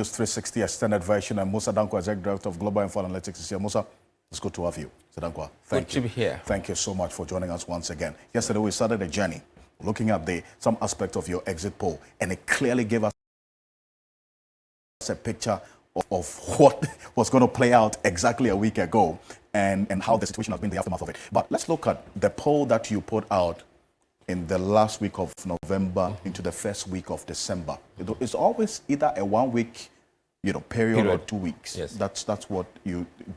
News 360 extended version, and Mussa Dankwa, Executive Director of Global Info Analytics, is here. Mussa, it's good to have you. Mussa Dankwa, thank you. Good to be here. Thank you so much for joining us once again. Yesterday we started a journey looking at some aspect of your exit poll, and it clearly gave us a picture of what was going to play out exactly a week ago, and how the situation has been the aftermath of it. But let's look at the poll that you put out in the last week of November into the first week of December. It's always either a 1 week, period or 2 weeks. Yes. That's what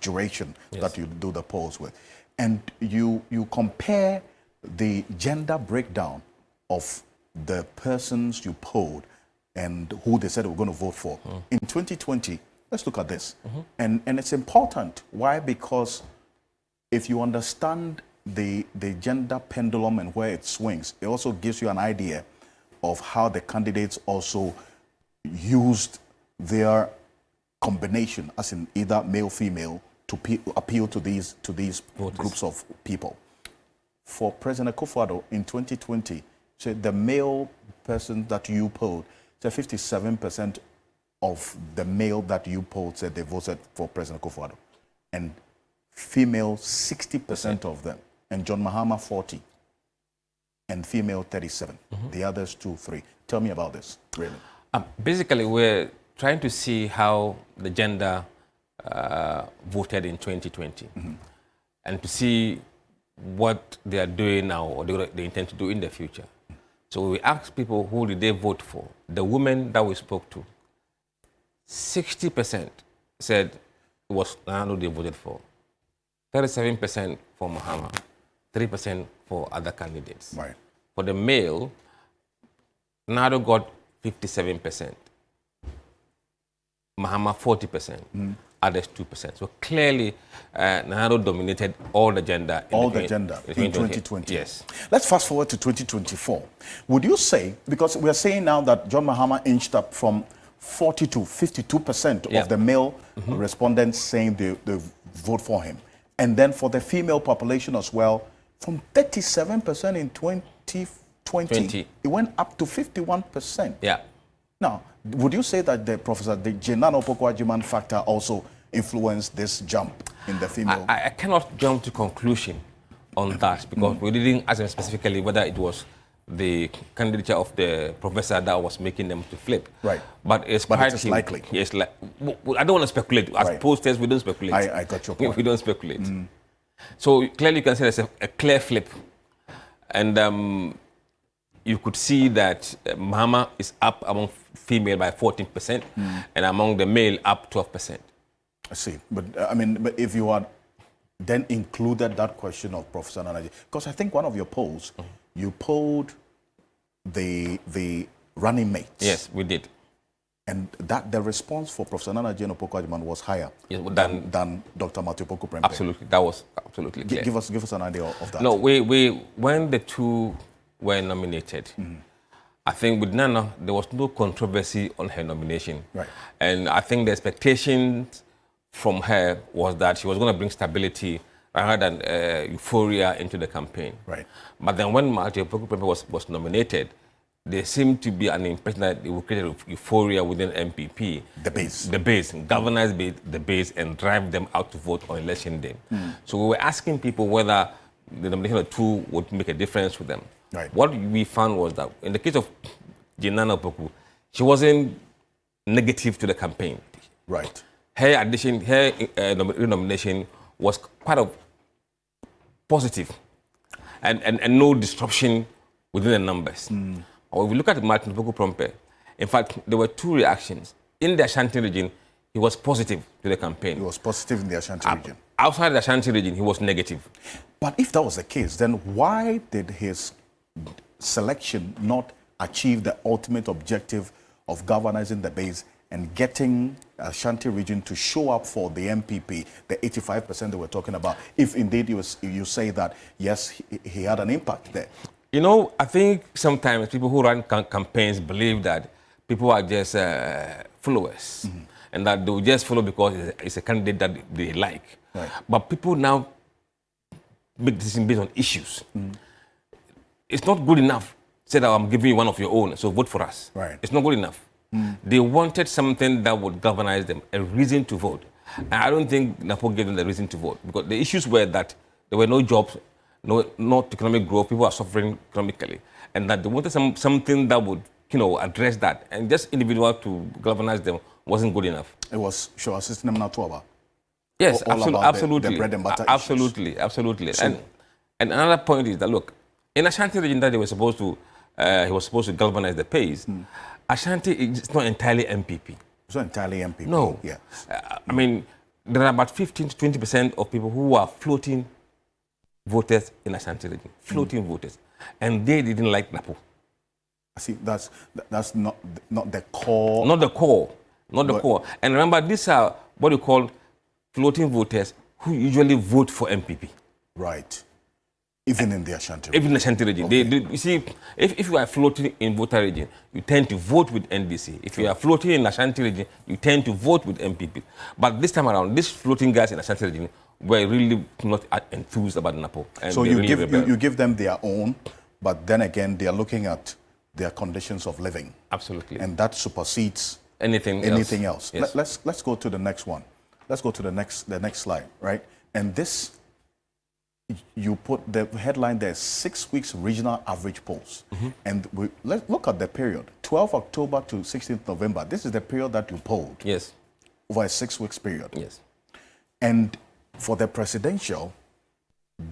duration yes. that you do the polls with, and you compare the gender breakdown of the persons you polled and who they said they were going to vote for. In 2020, let's look at this. And it's important. Why? Because if you understand the gender pendulum and where it swings, it also gives you an idea of how the candidates also used their combination, as in either male, female, to appeal to these groups of people. For President Akufo-Addo in 2020, so the male person that you polled, so 57% of the male that you polled said they voted for President Akufo-Addo, and female 60% of them, and John Mahama 40, and female 37. The others 2, 3. Tell me about this, really. Basically, we're trying to see how the gender voted in 2020, and to see what they are doing now or they intend to do in the future. So we asked people who did they vote for. The women that we spoke to, 60% said it was Nano they voted for, 37% for Mahama, 3% for other candidates. Right. For the male, Nado got 57%, Mahama 40%, others 2%. So clearly, Nado dominated all the gender. In 2020. Yes. Let's fast forward to 2024. Would you say, because we are saying now that John Mahama inched up from 40 to 52% of the male respondents saying they vote for him, and then for the female population as well, from 37% in 2020, it went up to 51%. Yeah. Now, would you say that the Jenana Opoku-Agyeman factor also influenced this jump in the female? I cannot jump to conclusion on that, because we didn't ask them specifically whether it was the candidature of the professor that was making them to flip. Right. But it's quite likely. Yes, I don't want to speculate. As posters, we don't speculate. I got your point. We don't speculate. So clearly you can say there's a clear flip. And you could see that Mahama is up among female by 14%, and among the male up 12%. I see. But but if you had then included that question of Professor Nanaji, because I think one of your polls, you polled the running mates. Yes, we did. And that the response for Professor Nanaji and Opoku-Agyeman was higher than Dr. Matthew Poku-Prempeh. Absolutely, that was absolutely clear. Give us an idea of that. No, when the two were nominated, I think with Nana, there was no controversy on her nomination. Right. And I think the expectations from her was that she was going to bring stability rather than euphoria into the campaign. Right. But then when Matthew Poku-Prempeh was nominated, there seemed to be an impression that it would create euphoria within MPP. The base. Galvanize the base and drive them out to vote on election day. So we were asking people whether the nomination of two would make a difference with them. Right. What we found was that in the case of Jenana Opoku, she wasn't negative to the campaign. Right. Her addition, her renomination was quite positive, and no disruption within the numbers. Or if we look at Martin Poku-Prempeh, in fact, there were two reactions. In the Ashanti region, he was positive to the campaign. He was positive in the Ashanti region. Outside the Ashanti region, he was negative. But if that was the case, then why did his selection not achieve the ultimate objective of galvanizing the base and getting Ashanti region to show up for the MPP, the 85% they were talking about, if indeed you say that, yes, he had an impact there? I think sometimes people who run campaigns believe that people are just followers, and that they will just follow because it's a candidate that they like. Right. But people now make decisions based on issues. It's not good enough to say that I'm giving you one of your own, so vote for us. Right. It's not good enough. They wanted something that would galvanize them, a reason to vote. And I don't think Napo gave them the reason to vote, because the issues were that there were no jobs, not economic growth, people are suffering economically, and that they wanted something that would, address that. And just individual to galvanize them wasn't good enough. It was sure system now to Yes, absolutely. The bread and butter absolutely. So, and another point is that, look, in Ashanti region that he was supposed to galvanize the pace. Ashanti is not entirely MPP. It's not entirely MPP. No. Yeah. I mean, there are about 15 to 20% of people who are floating voters in Ashanti region, floating voters, and they didn't like Napo. See, that's not the core. Not the core. Not the core. And remember, these are what you call floating voters who usually vote for MPP. Right. Even in the Ashanti region. Even in the Ashanti region. Okay. You see, if you are floating in voter region, you tend to vote with NDC. If you are floating in Ashanti region, you tend to vote with MPP. But this time around, these floating guys in Ashanti region were really not enthused about Napo. So you give them their own, but then again, they are looking at their conditions of living. Absolutely. And that supersedes anything else. Yes. Let's go to the next one. Let's go to the next slide, right? And this, you put the headline there, 6 weeks regional average polls. And let's look at the period, 12 October to 16th November. This is the period that you polled. Yes. Over a 6 weeks period. Yes. And for the presidential,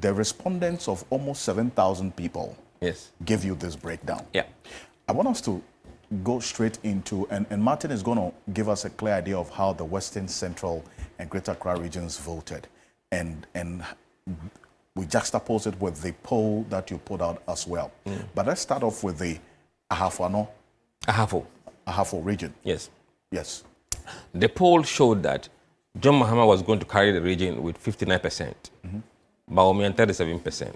the respondents of almost 7,000 people give you this breakdown. Yeah. I want us to go straight into, and Martin is going to give us a clear idea of how the Western, Central, and Greater Accra regions voted. And we juxtapose it with the poll that you put out as well. But let's start off with the Ahafo region. Yes. Yes. The poll showed that John Mahama was going to carry the region with 59%, Baomian 37%,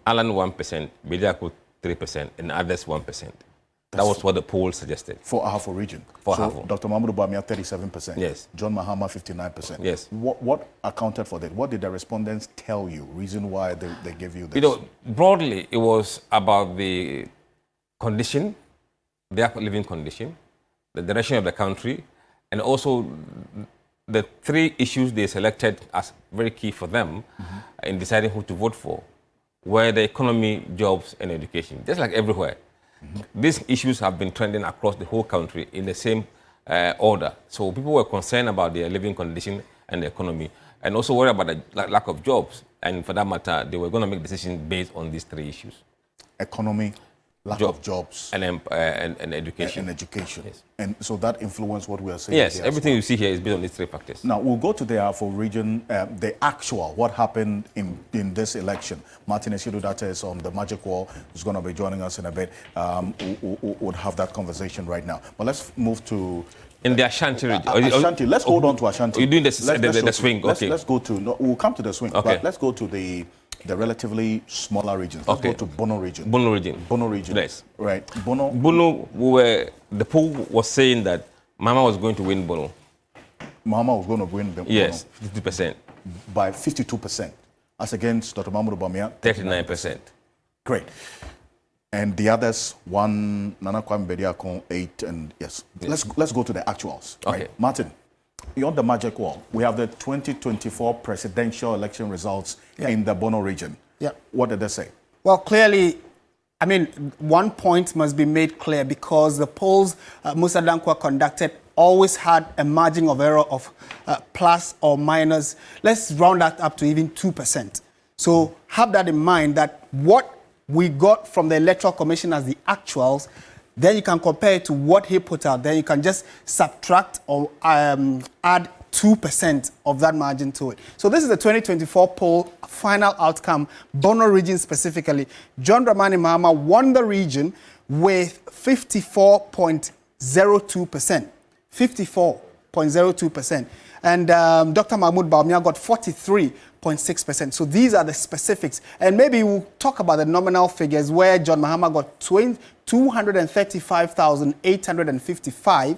Alan 1%, Bediako 3%, and others 1%. That was what the poll suggested. For Ahafo region. For so Ahafo. Dr. Mahmoud Bawumia 37%. Yes. John Mahama 59%. Yes. What accounted for that? What did the respondents tell you? Reason why they gave you this? Broadly, it was about the condition, their living condition, the direction of the country, and also the three issues they selected as very key for them in deciding who to vote for were the economy, jobs, and education, just like everywhere. These issues have been trending across the whole country in the same order. So people were concerned about their living condition and the economy, and also worried about the lack of jobs. And for that matter, they were going to make decisions based on these three issues. Economy, lack of jobs, and education. And education. Yes. And so that influenced what we are saying. Yes, everything you see here is based on these three factors. Now, we'll go to the Ahafo region, the actual, what happened in this election. Martin Esidu is on the magic wall, who's going to be joining us in a bit. We'll have that conversation right now. But let's move to... In the Ashanti region. Ashanti, let's hold on to Ashanti. You're doing the swing, okay. Let's go to... No, we'll come to the swing, okay. But let's go to the relatively smaller regions. Let's go to Bono region. Bono region. Bono region. Yes. Right. Bono, the poll was saying that Mama was going to win Bono. Mama was going to win Bono. Yes, 50%. By 52%. As against Dr. Mahmoud Bawumia, 39%. Great. And the others, one, Nana Kwame Bediako, 8, and yes. Let's go to the actuals. Okay. Right? Martin, beyond the magic wall, we have the 2024 presidential election results in the Bono region. Yeah. What did they say? Well, clearly, I mean, one point must be made clear because the polls Mussa Dankwa conducted always had a margin of error of plus or minus. Let's round that up to even 2%. So have that in mind that what we got from the Electoral Commission as the actuals, then you can compare it to what he put out. Then you can just subtract or add 2% of that margin to it. So this is the 2024 poll final outcome, Bono region specifically. John Dramani Mahama won the region with 54.02%. 54.02%. And Dr. Mahmoud Bawumia got 43.6%. So these are the specifics. And maybe we'll talk about the nominal figures where John Mahama got 235,855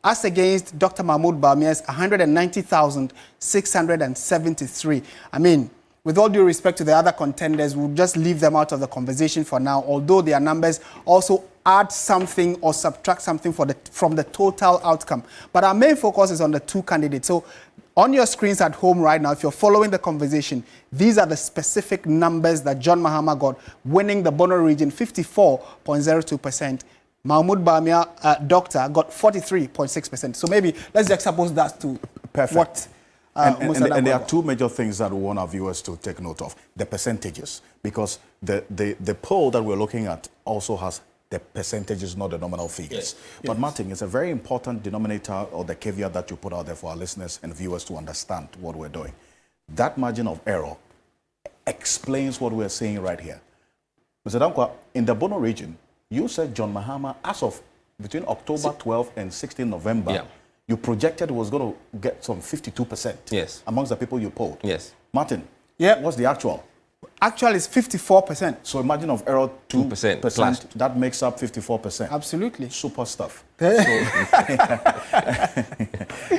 as against Dr. Mahmoud Bawumia's 190,673. I mean, with all due respect to the other contenders, we'll just leave them out of the conversation for now, although their numbers also add something or subtract something from the total outcome. But our main focus is on the two candidates. So on your screens at home right now, if you're following the conversation, these are the specific numbers that John Mahama got, winning the Bono region 54.02%. Mahmoud Bawumia, doctor, got 43.6%. So maybe let's juxtapose that to what... And there are two major things that we want our viewers to take note of. The percentages, because the poll that we're looking at also has the percentages, not the nominal figures. Yes. But Martin, it's a very important denominator or the caveat that you put out there for our listeners and viewers to understand what we're doing. That margin of error explains what we're saying right here. Mr. Dankwa, in the Bono region, you said John Mahama, as of between October 12 and 16 November, you projected was going to get some 52% amongst the people you polled. Yes. Martin, what's the actual? Actual is 54%. So a margin of error 2%, plus. That makes up 54%. Absolutely. Super stuff.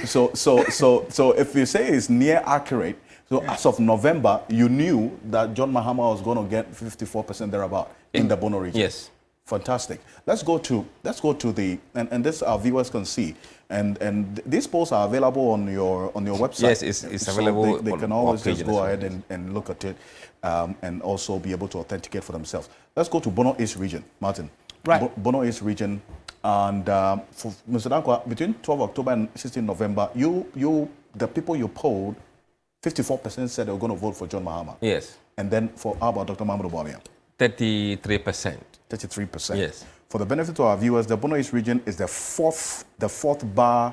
So if you say it's near accurate, so as of November, you knew that John Mahama was going to get 54% thereabout in the Bono region. Yes. Fantastic. Let's go to the and this our viewers can see, and these polls are available on your website. Yes, it's available. They can always just go ahead and look at it, and also be able to authenticate for themselves. Let's go to Bono East region, Martin. Right. Bono East region, and for Mr. Dankwa, between 12 October and 16 November, the people you polled, 54% said they were going to vote for John Mahama. Yes. And then for how about Dr. Mahmoud Bawumia? 33%. 33%. Yes. For the benefit of our viewers, the Bono East region is the fourth bar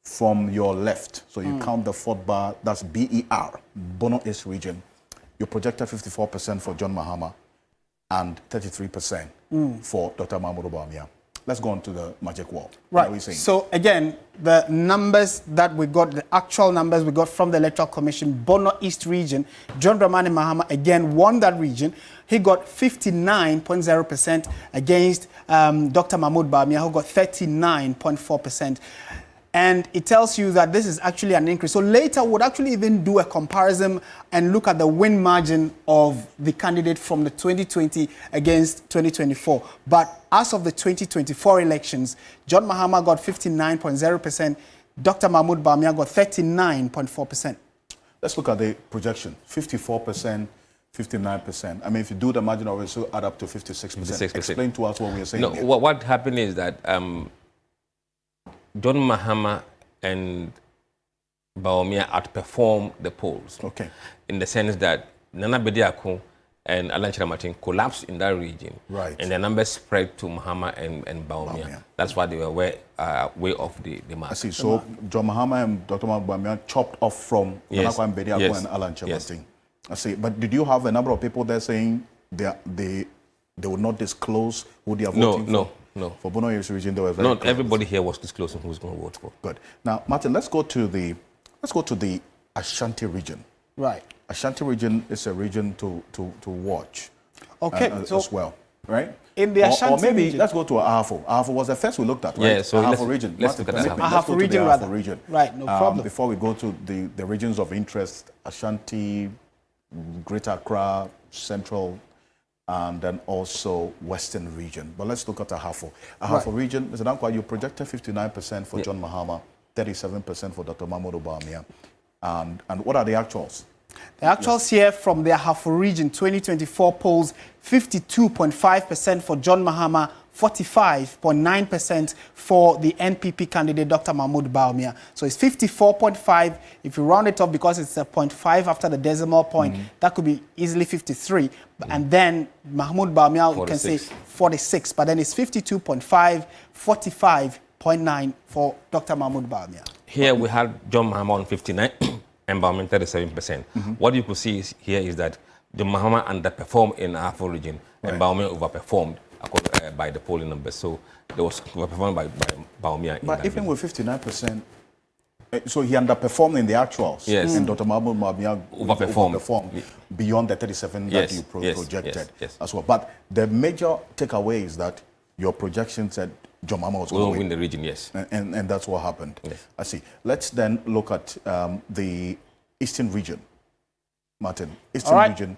from your left. So you count the fourth bar, that's BER, Bono East region. You projected 54% for John Mahama and 33% for Dr. Mahmoud Bawumia. Let's go on to the magic wall. Right. What are we saying? So again, the numbers that we got, the actual numbers we got from the Electoral Commission, Bono East region, John Dramani Mahama again won that region. He got 59.0% against Dr. Mahmoud Bawumia, who got 39.4%. And it tells you that this is actually an increase. So later we'll actually even do a comparison and look at the win margin of the candidate from the 2020 against 2024. But as of the 2024 elections, John Mahama got 59.0%, Dr. Mahmoud Bawumia got 39.4%. Let's look at the projection, 54%, 59%. I mean, if you do the margin of error, add up to 56%. Explain to us what we are saying. No, here. what happened is that John Mahama and Bawumia outperformed the polls. Okay. In the sense that Nana Bediako and Alan Chiramatin collapsed in that region. Right. And the numbers spread to Mahama and Bawumia. That's why they were way off the mark. I see. So John Mahama and Dr. Bawumia chopped off from Nana Bediako and Alan Chiramatin. Yes. I see. But did you have a number of people there saying they would not disclose who they are voting for? No. For Bono East region, they were very Not clear. everybody here was disclosing who's going to vote for. Good. Now, Martin, let's go to the Ashanti region. Right. Ashanti region is a region to watch. Okay. As well, right? In the Ashanti or maybe region. let's go to Ahafo. Ahafo was the first we looked at, right? Yeah, so Ahafo region. let's look at Martin, Ahafo. let's go to the Ahafo Ahafo region, region. Right, no problem. Before we go to the regions of interest, Ashanti, Greater Accra, Central, and then also Western region. But let's look at Ahafo. Ahafo region, Mr. Dankwa, you projected 59% for John Mahama, 37% for Dr. Mahmoud Bawumia. And what are the actuals? The actuals here from the Ahafo region 2024 polls, 52.5% for John Mahama, 45.9% for the NPP candidate, Dr. Mahmoud Bawumia. So it's 54.5. If you round it up, because it's a 0.5 after the decimal point, that could be easily 53. And then Mahmoud Bawumia, you can say 46. But then it's 52.5, 45.9 for Dr. Mahmoud Bawumia. Here we had John Mahama on 59 and Bawumia 37%. What you could see here is that John Mahama underperformed in the Ahafo region and Bawumia overperformed by the polling numbers. So there was overperformed by Bawumia. But even with 59%, so he underperformed in the actuals. Yes. And Dr. Mahmoud Bawumia overperformed beyond the 37 that you projected as well. But the major takeaway is that your projection said John Mahama was going to win the region, yes. And that's what happened. Yes. I see. Let's then look at the Eastern region. Martin, Eastern region.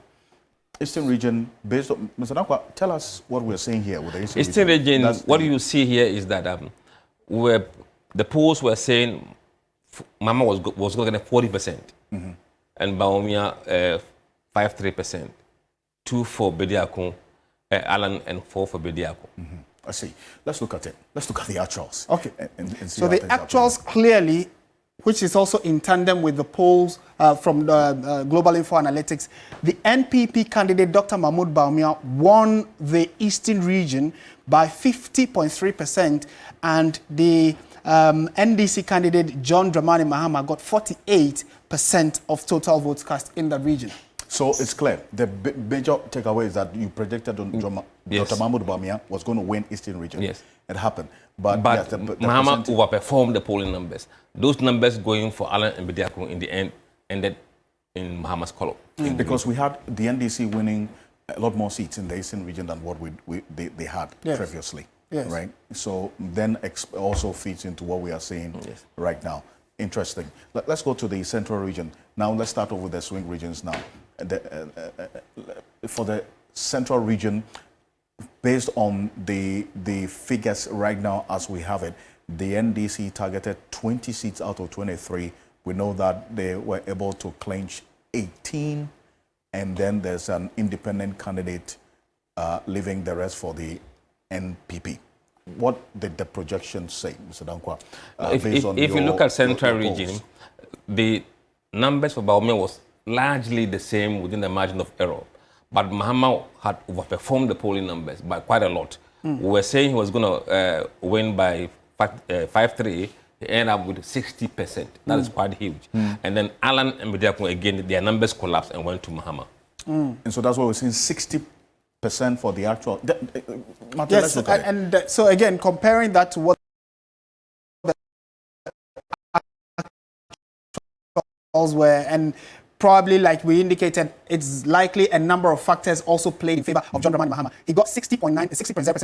Eastern region, based on Mr. Dankwa, tell us what we're saying here with the Eastern region. What you see here is that where the polls were saying Mama was going to get 40%, and Bawumia 53%, 2 for Bediako, Alan, and 4 for Bediako. I see. Let's look at it. Let's look at the actuals. Okay. And see so the actuals clearly, which is also in tandem with the polls from the Global Info Analytics, the NPP candidate Dr. Mahmoud Bawumia won the Eastern region by 50.3%, and the NDC candidate John Dramani Mahama got 48% of total votes cast in the region. So it's clear. The major takeaway is that you predicted Yes. Dr. Mahmoud Bawumia was going to win Eastern region. Yes. It happened. But yes, the Mahama overperformed the polling numbers. Those numbers going for Alan and Bediako in the end ended in Mahama's column. Because we had the NDC winning a lot more seats in the Eastern region than what they had previously. Yes. Right? So then also feeds into what we are seeing right now. Interesting. Let's go to the Central region. Now let's start off with the swing regions now. For the Central region, based on the figures right now as we have it, the NDC targeted 20 seats out of 23. We know that they were able to clinch 18, and then there's an independent candidate leaving the rest for the NPP. What did the projections say, Mr. Dankwa? If you look at Central region, the numbers for Bawumia was largely the same within the margin of error. But Mahama had overperformed the polling numbers by quite a lot. We were saying he was going to win by 5-3. He ended up with 60%. That is quite huge. And then Alan and Bediako, again, their numbers collapsed and went to Mahama. And so that's why we're seeing 60% for the actual. Martin, yes, and so again, comparing that to what the actuals were, and probably, like we indicated, it's likely a number of factors also played in favor of John Dramani Mahama. He got 60.0%,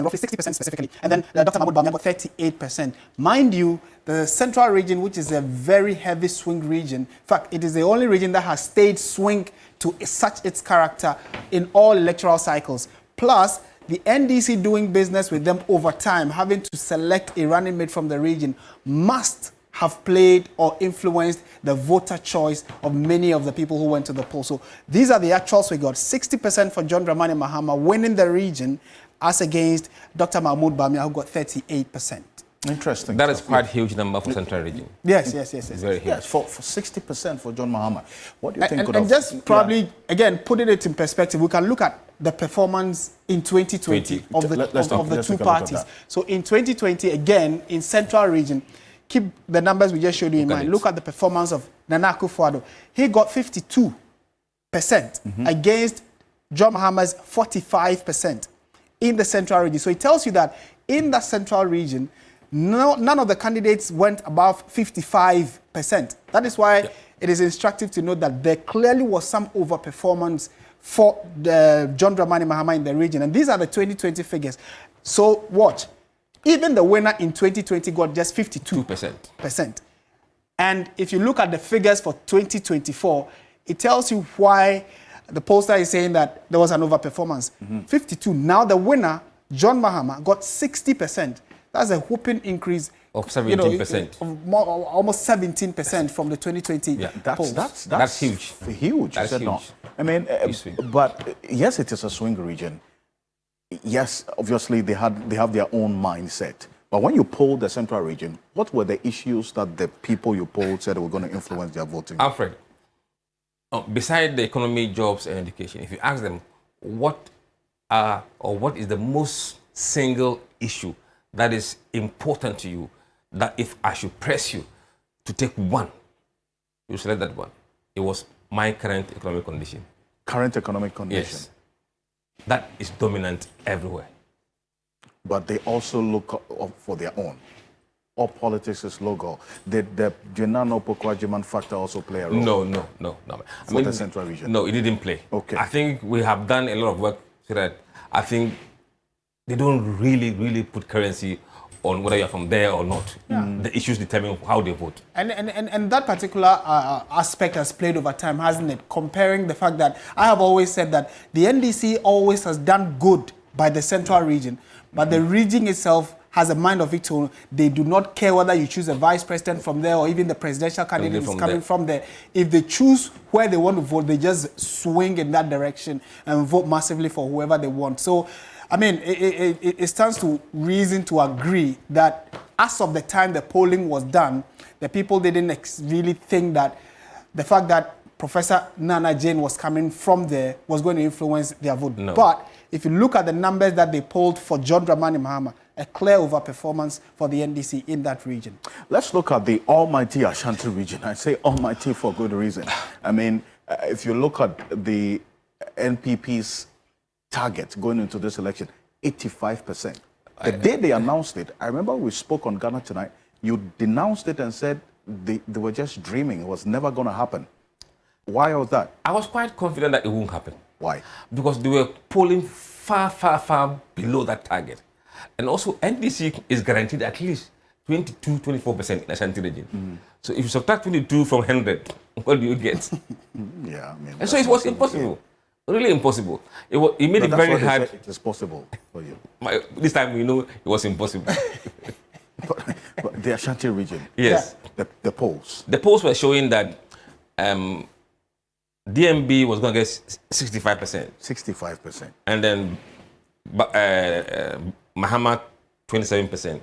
roughly 60% specifically, and then Dr. Mahmoud Bawumia got 38%. Mind you, the Central region, which is a very heavy swing region, in fact, it is the only region that has stayed swing to such its character in all electoral cycles. Plus, the NDC doing business with them over time, having to select a running mate from the region, must have played or influenced the voter choice of many of the people who went to the poll. So these are the actuals we got. 60% for John Dramani Mahama winning the region, as against Dr. Mahmoud Bawumia, who got 38%. Interesting. That is quite a huge number for Central region. Yes. It's very huge. Yes, for 60% for John Mahama. What do you think? And just probably, again, putting it in perspective, we can look at the performance in 2020 of the two parties. So in 2020, again, in Central region, keep the numbers we just showed you in mind. Look at the performance of Nana Akufo-Addo. He got 52% against John Mahama's 45% in the Central region. So it tells you that in the Central region, none of the candidates went above 55%. That is why it is instructive to note that there clearly was some overperformance for the John Dramani Mahama in the region. And these are the 2020 figures. So watch. Even the winner in 2020 got just 52%. And if you look at the figures for 2024, it tells you why the pollster is saying that there was an overperformance. 52. Now the winner, John Mahama, got 60%. That's a whooping increase of 17%. Of almost 17% from the 2020 polls. That's huge. Huge. That's huge. Not. I mean, but yes, it is a swing region. Yes, obviously they have their own mindset. But when you polled the Central region, what were the issues that the people you polled said were going to influence their voting? Alfred, beside the economy, jobs, and education, if you ask them what is the most single issue that is important to you, that if I should press you to take one, you select that one. It was my current economic condition. Current economic condition. Yes. That is dominant everywhere. But they also look for their own. All politics is local. Did the Jenano Pokwajiman factor also play a role? No. For the Central region? No, it didn't play. Okay. I think we have done a lot of work so that I think they don't really put currency on whether you're from there or not. The issues determine how they vote. And that particular aspect has played over time, hasn't it? Comparing the fact that I have always said that the NDC always has done good by the central region, but the region itself has a mind of its own. They do not care whether you choose a vice president from there or even the presidential candidate is coming from there. If they choose where they want to vote, they just swing in that direction and vote massively for whoever they want. So, I mean, it stands to reason to agree that as of the time the polling was done, the people didn't really think that the fact that Professor Nana Jane was coming from there was going to influence their vote. No. But if you look at the numbers that they polled for John Dramani Mahama, a clear overperformance for the NDC in that region. Let's look at the almighty Ashanti region. I say almighty for good reason. I mean, if you look at the NPP's target going into this election, 85%. The day they announced it, I remember we spoke on Ghana Tonight, you denounced it and said they were just dreaming. It was never going to happen. Why was that? I was quite confident that it won't happen. Why? Because they were polling far, far, far below that target. And also, NDC is guaranteed at least 22-24% in Ashanti region. So if you subtract 22 from 100, what do you get? Yeah, I mean, and so it was impossible. Really impossible. It made it very hard. It is possible for you. This time we know it was impossible. but the Ashanti region. Yes. The polls. The polls were showing that DMB was going to get 65%. 65%. And then Mahama, 27%.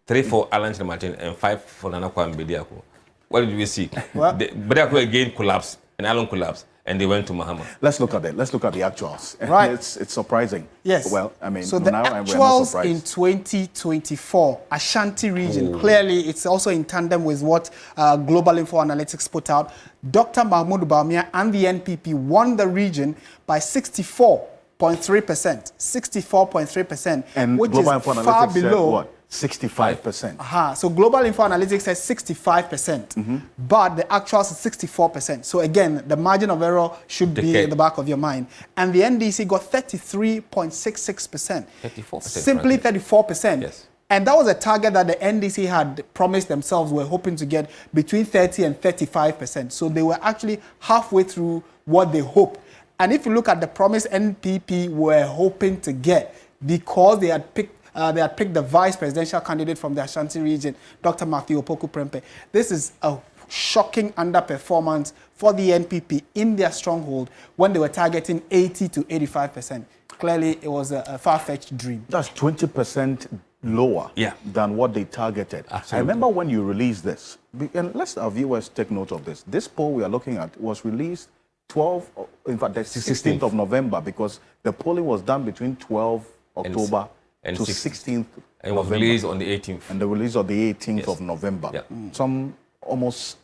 3 for Alan Martin and 5 for Nanakwa and Bediako. What did we see? Bediako again collapsed and Alan collapsed. And they went to Mahama. Let's look at it. Let's look at the actuals. Right. It's surprising. Yes. Well, I mean, so the now actuals in 2024, Ashanti region, clearly it's also in tandem with what Global Info Analytics put out. Dr. Mahmoud Bawumia and the NPP won the region by 64.3%. 64.3%. And which Global is Info far Analytics below. said what? 65%. So Global Info Analytics says 65%, but the actuals is 64%. So again, the margin of error should be in the back of your mind. And the NDC got 33.66%. 34%. Simply 34%. Yes. And that was a target that the NDC had promised themselves were hoping to get between 30 and 35%. So they were actually halfway through what they hoped. And if you look at the promise NPP were hoping to get, because they had picked the vice presidential candidate from the Ashanti region, Dr. Matthew Opoku Prempeh. This is a shocking underperformance for the NPP in their stronghold when they were targeting 80 to 85%. Clearly, it was a far-fetched dream. That's 20% lower than what they targeted. Absolutely. I remember when you released this, and let's our viewers take note of this. This poll we are looking at was released the 16th of November, because the polling was done between 12 October and to 16th and it was released on the 18th. And the release of the 18th of November. Yeah. Some almost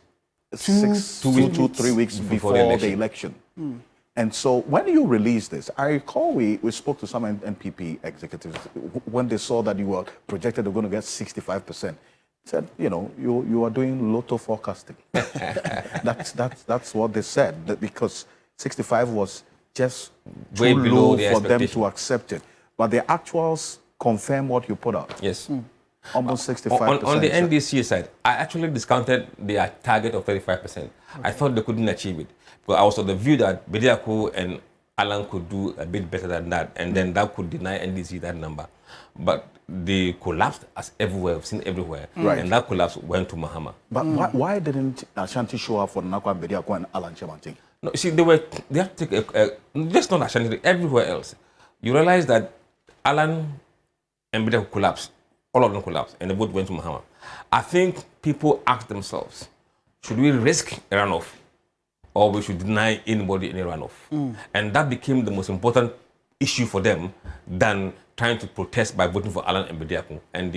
3 weeks before the election. And so when you released this, I recall we spoke to some NPP executives when they saw that you were projected they were going to get 65%. Said, you know, you are doing lotto forecasting. That's what they said, that because 65 was just way too below low for them to accept it. But the actuals confirm what you put out. Yes. Almost 65%. On the NDC side, I actually discounted their target of 35%. I thought they couldn't achieve it. But I was of the view that Bediako and Alan could do a bit better than that, and then that could deny NDC that number. But they collapsed as everywhere, we've seen everywhere. Right. And that collapse went to Mahama. But why didn't Ashanti show up for Nakwa Bediako and Alan Chemanting? No, see, they have to take just not Ashanti, everywhere else. You realize that Alan and Bediako collapsed. All of them collapsed, and the vote went to Mahama. I think people asked themselves, should we risk a runoff, or we should deny anybody any runoff? And that became the most important issue for them than trying to protest by voting for Alan and Bediako. And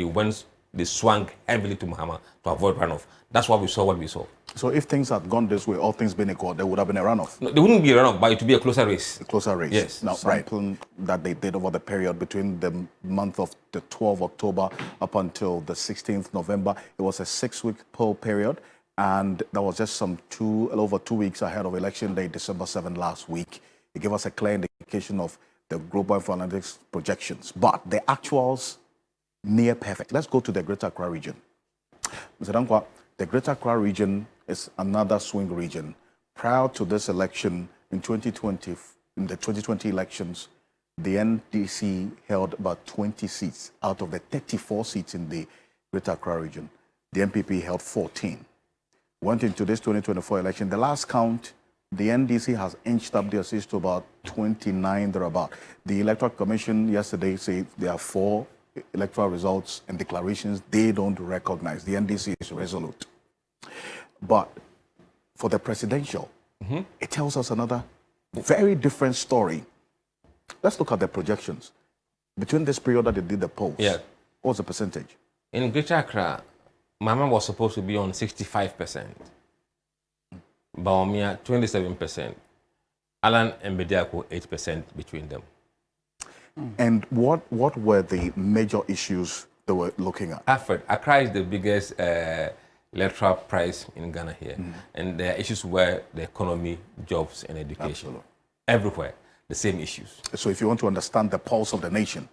they swung heavily to Mahama to avoid runoff. That's why we saw what we saw. So if things had gone this way, all things being equal, there would have been a runoff? No, there wouldn't be a runoff, but it would be a closer race. A closer race. Yes. Now, sampling that they did over the period between the month of the 12th October up until the 16th November, it was a 6-week poll period. And that was just a little over 2 weeks ahead of election day, December 7 last week. It gave us a clear indication of the Global Info Analytics projections. But the actuals near perfect. Let's go to the Greater Accra region. Mr. Dankwa, the Greater Accra region is another swing region. Prior to this election in 2020, in the 2020 elections, the NDC held about 20 seats out of the 34 seats in the Greater Accra region. The NPP held 14. Went into this 2024 election. The last count, the NDC has inched up their seats to about 29 thereabout. The Electoral Commission yesterday said there are 4 electoral results and declarations they don't recognize. The NDC is resolute. But for the presidential, it tells us another very different story. Let's look at the projections. Between this period that they did the polls, what was the percentage? In Greater Accra, Mama was supposed to be on 65%. Bawumia, 27%. Alan and Bediako, 8% between them. And what were the major issues they were looking at? Alfred, Accra is the biggest electoral price in Ghana here. And there are issues where the economy, jobs, and education. Absolutely. Everywhere, the same issues. So if you want to understand the pulse of the nation,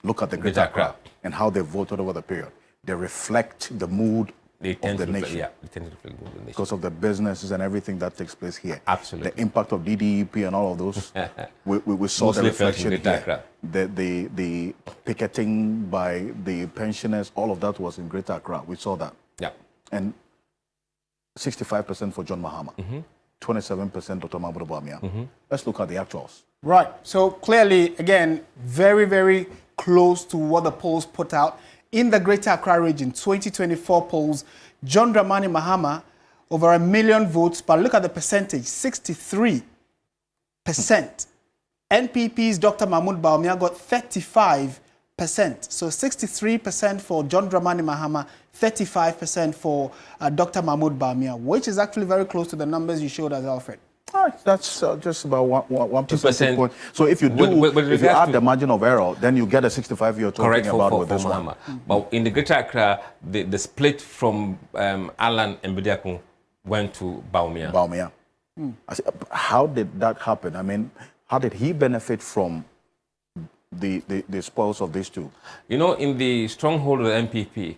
look at the Greater Accra and how they voted over the period. They reflect the mood of the nation. Yeah, they tend to reflect the mood of the nation. Because of the businesses and everything that takes place here. Absolutely. The impact of DDEP and all of those. we saw the reflection here. The picketing by the pensioners, all of that was in Greater Accra. We saw that. Yeah. And 65% for John Mahama. 27% Dr. Mahmoud Bawumia. Let's look at the actuals. Right. So clearly, again, very, very close to what the polls put out. In the Greater Accra region, 2024 polls, John Dramani Mahama, over 1 million votes, but look at the percentage, 63%. NPP's Dr. Mahmoud Bawumia got 35%. So 63% for John Dramani Mahama, 35% for Dr. Mahmoud Bawumia, which is actually very close to the numbers you showed us, Alfred. That's just about 1 percentage point. So if you do, if you add the margin of error, then you get a 65 you're talking about with this one. But in the Greater Accra, the split from Alan and Bediako went to Bawumia. How did that happen? I mean, how did he benefit from the spoils of these two? You know, in the stronghold of the MPP,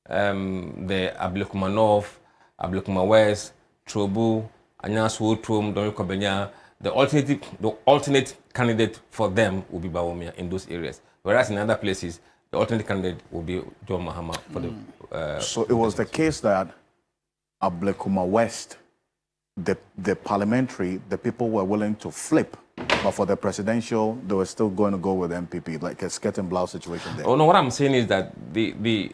the Ablekuma North, Ablekuma West, Trobu, Anyasu, Trom, Doniko Benya, the alternate candidate for them will be Bawumia in those areas. Whereas in other places, the alternate candidate will be John Mahama for the. So it was the case that Ablekuma West, the parliamentary, the people were willing to flip, but for the presidential, they were still going to go with MPP, like a skirt and blouse situation there. Oh no, what I'm saying is that you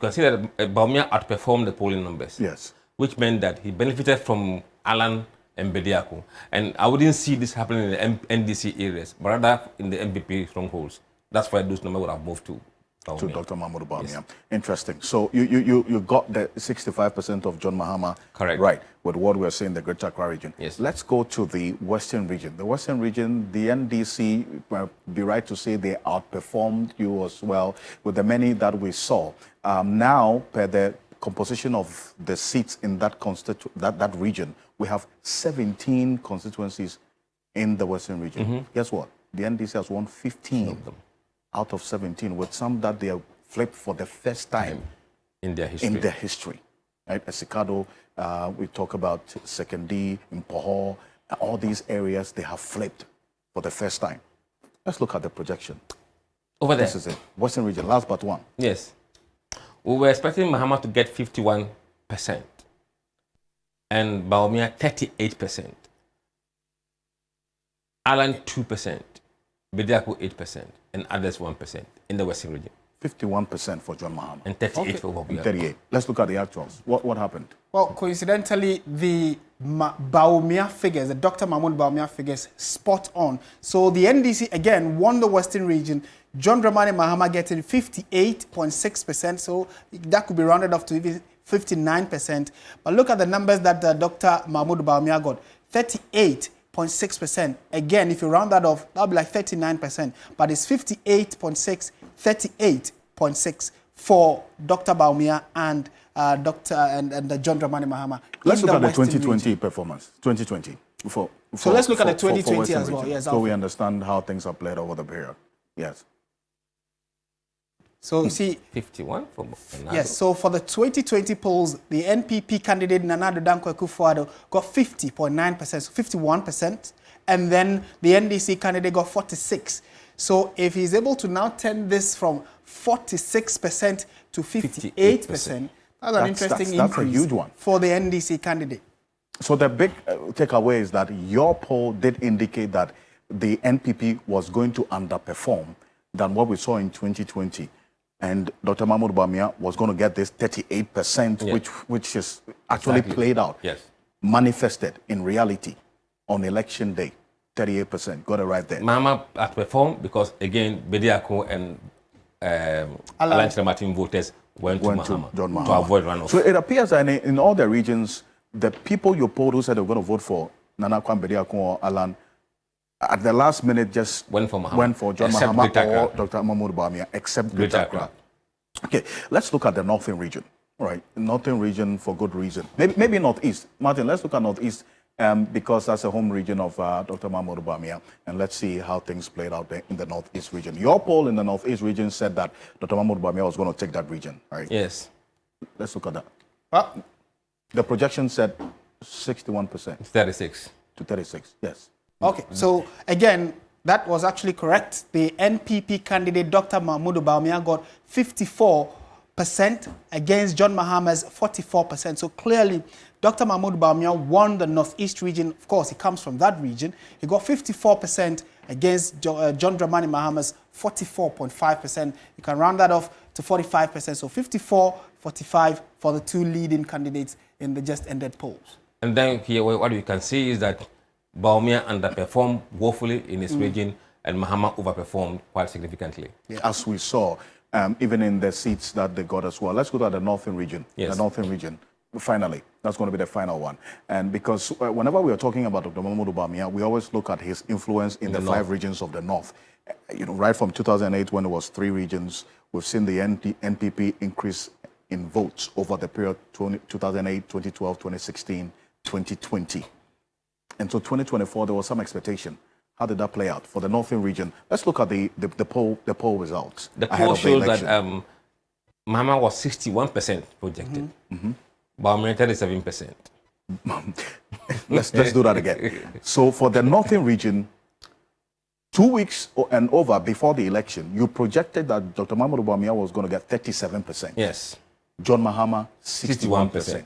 can see that Bawumia outperformed the polling numbers. Yes. Which meant that he benefited from Alan and Bediako. And I wouldn't see this happening in the NDC areas, but rather in the MPP strongholds. That's why those numbers would have moved to Bawumia. To Dr. Mahmoud Bawumia. Yes. Interesting. So you got the 65% of John Mahama. Correct. Right, with what we're saying in the Greater Accra region. Yes. Let's go to the Western region. The Western region, the NDC, well, be right to say they outperformed you as well with the many that we saw. Now, per the composition of the seats in that that region, we have 17 constituencies in the Western region. Guess what? The NDC has won 15 of them out of 17, with some that they have flipped for the first time in their history. Right? Esikado, we talk about Sekondi, Mpoho, all these areas they have flipped for the first time. Let's look at the projection. Over there. This is it. Western region, last but one. Yes. We were expecting Mahama to get 51% and Bawumia 38%. Alan 2%, Bediako 8%, and others 1% in the Western region. 51% for John Mahama. And 38 for Bawumia. 38. Let's look at the actuals. What happened? Well, coincidentally, the Bawumia figures, the Dr. Mahmoud Bawumia figures, spot on. So the NDC, again, won the Western region. John Dramani Mahama getting 58.6%, so that could be rounded off to even 59%. But look at the numbers that Dr. Mahmoud Bawumia got, 38.6%. Again, if you round that off, that'll be like 39%. But it's 58.6, 38.6 for Dr. Bawumia and the John Dramani Mahama. Let's look at the 2020 performance. 2020. So let's look at the 2020 as well. Yes, so we understand how things are played over the period. Yes. So you see, 51 for Nana. yes. So for the 2020 polls, the NPP candidate Nana Dankwa Akufo-Addo got 50.9%, so 51%, and then the NDC candidate got 46%. So if he's able to now turn this from 46% to 58%, that's an interesting increase. That's a huge one for the NDC candidate. So the big takeaway is that your poll did indicate that the NPP was going to underperform than what we saw in 2020. And Dr. Mahmoud Bawumia was going to get this 38%, yes. which is actually played out, yes, manifested in reality on election day. 38%. Got it right there. Mahama outperformed because, again, Bediako and Alan Martin voters went to Mahama John Mahama to avoid runoff. So it appears that in all the regions, the people you polled who said they were going to vote for Nana Kwame Bediako or Alan, at the last minute just went for John Mahama or Dr. Mahmoud Bawumia, except Greater Accra. Okay, let's look at the northern region. All right, northern region for good reason. Maybe northeast. Martin, let's look at northeast because that's a home region of Dr. Mahmoud Bawumia, and let's see how things played out there in the northeast region. Your poll in the northeast region said that Dr. Mahmoud Bawumia was going to take that region, right? Yes. Let's look at that. The projection said 61%. 36. To 36, yes. Okay, so again, that was actually correct. The NPP candidate, Dr. Mahmoud Bawumia, got 54% against John Mahama's 44%. So clearly, Dr. Mahmoud Bawumia won the Northeast region. Of course, he comes from that region. He got 54% against John Dramani Mahama's 44.5%. You can round that off to 45%. So 54, 45 for the two leading candidates in the just ended polls. And then here, what you can see is that Bawumia underperformed woefully in his region, and Mahama overperformed quite significantly. Yeah. As we saw, even in the seats that they got as well. Let's go to the northern region. Yes. The northern region. Finally, that's going to be the final one. And because whenever we are talking about Dr. Mahmoud Bawumia, we always look at his influence in the 5 regions of the north. You know, right from 2008 when it was 3 regions, we've seen the NPP increase in votes over the period 2008, 2012, 2016, 2020. And so 2024, there was some expectation. How did that play out for the northern region? Let's look at the poll results. The poll shows that Mahama was 61% projected. Bawumia 37%. Let's do that again. So for the northern region, 2 weeks and over before the election, you projected that Dr. Mahmoud Bawumia was going to get 37%. Yes. John Mahama, 61%.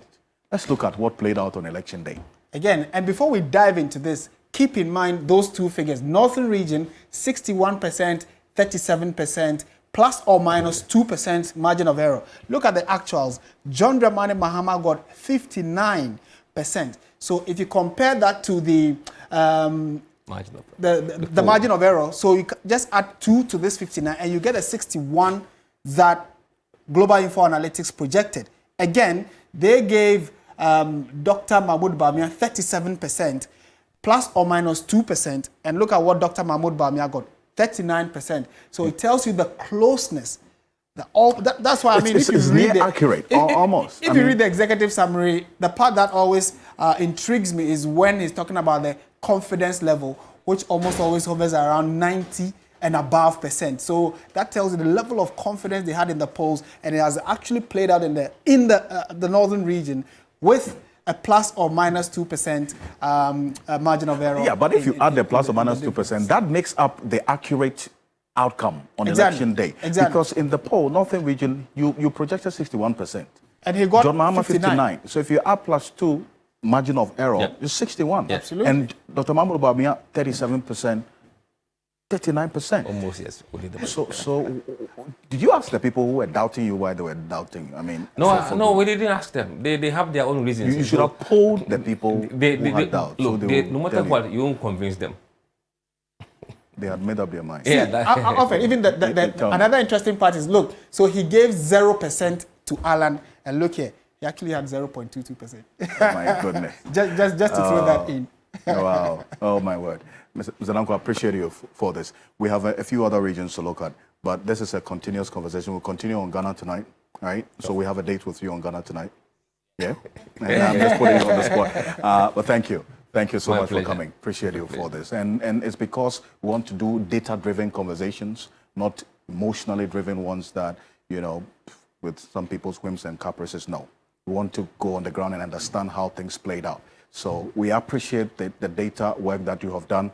Let's look at what played out on election day. Again, and before we dive into this, keep in mind those two figures. Northern region, 61%, 37%, plus or minus 2% margin of error. Look at the actuals. John Dramani Mahama got 59%. So if you compare that to the margin of error, so you just add 2 to this 59 and you get a 61 that Global Info Analytics projected. Again, they gave Dr. Mahmoud Bawumia 37%, plus or minus 2%, and look at what Dr. Mahmoud Bawumia got, 39%. So it tells you the closeness. That's why, I mean, if you read accurate, almost. If you read the executive summary, the part that always intrigues me is when he's talking about the confidence level, which almost always hovers around 90 and above %. So that tells you the level of confidence they had in the polls, and it has actually played out in the northern region with a plus or minus 2% margin of error. Yeah, but if you add the plus or minus 2%, that makes up the accurate outcome on election day. Exactly. Because in the poll, northern region, you projected 61%. And he got John Mahama 59. So if you add plus 2 margin of error, it's 61. Yeah. Absolutely. And Dr. Mahmoud Bawumia, 37%. 39%. Almost, yes. So did you ask the people who were doubting you why they were doubting? I mean, no, we didn't ask them. They have their own reasons. You should have polled the people who had doubt. Look, no matter what, you won't convince them. They had made up their minds. Yeah, often, even another interesting part is, look, so he gave 0% to Alan, and look here, he actually had 0.22%. Oh my goodness. just to throw that in. Wow. Oh my word. Mr. Dankwa, I appreciate you for this. We have a few other regions to look at, but this is a continuous conversation. We'll continue on Ghana tonight, right? So we have a date with you on Ghana tonight. Yeah? And I'm just putting you on the spot. But thank you. Thank you so much for coming. Appreciate you for this. And it's because we want to do data-driven conversations, not emotionally driven ones that with some people's whims and caprices. No, we want to go on the ground and understand how things played out. So we appreciate the data work that you have done,